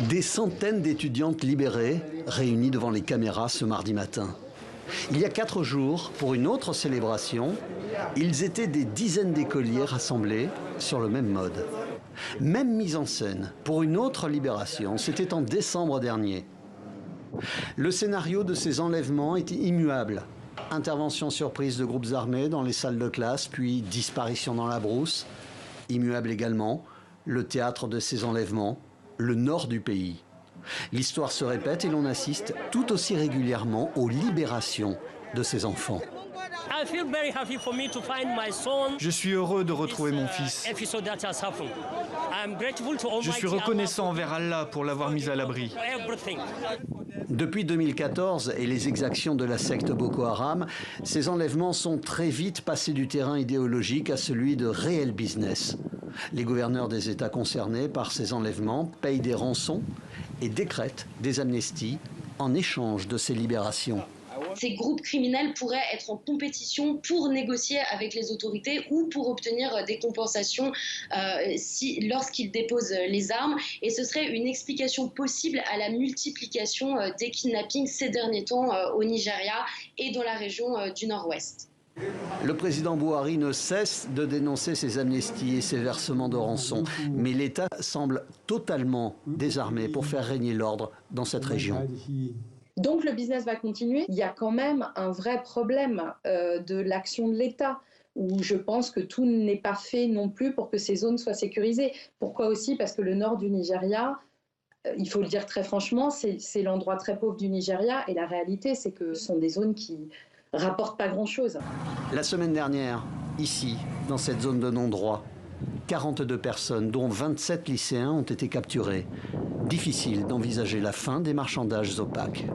Des centaines d'étudiantes libérées réunies devant les caméras ce mardi matin. Il y a 4 jours, pour une autre célébration, ils étaient des dizaines d'écoliers rassemblés sur le même mode. Même mise en scène pour une autre libération, c'était en décembre dernier. Le scénario de ces enlèvements était immuable. Intervention surprise de groupes armés dans les salles de classe, puis disparition dans la brousse. Immuable également, le théâtre de ces enlèvements, le nord du pays. L'histoire se répète et l'on assiste tout aussi régulièrement aux libérations de ces enfants. Je suis heureux de retrouver mon fils. Je suis reconnaissant envers Allah pour l'avoir mis à l'abri. Depuis 2014 et les exactions de la secte Boko Haram, ces enlèvements sont très vite passés du terrain idéologique à celui de réel business. Les gouverneurs des États concernés par ces enlèvements payent des rançons et décrètent des amnesties en échange de ces libérations. Ces groupes criminels pourraient être en compétition pour négocier avec les autorités ou pour obtenir des compensations lorsqu'ils déposent les armes. Et ce serait une explication possible à la multiplication des kidnappings ces derniers temps au Nigeria et dans la région du Nord-Ouest. Le président Buhari ne cesse de dénoncer ces amnesties et ces versements de rançon. Mais l'État semble totalement désarmé pour faire régner l'ordre dans cette région. Donc le business va continuer. Il y a quand même un vrai problème de l'action de l'État, où je pense que tout n'est pas fait non plus pour que ces zones soient sécurisées. Pourquoi aussi? Parce que le nord du Nigeria, il faut le dire très franchement, c'est l'endroit très pauvre du Nigeria, et la réalité, c'est que ce sont des zones qui rapportent pas grand-chose. La semaine dernière, ici, dans cette zone de non-droit, 42 personnes, dont 27 lycéens, ont été capturées. Difficile d'envisager la fin des marchandages opaques.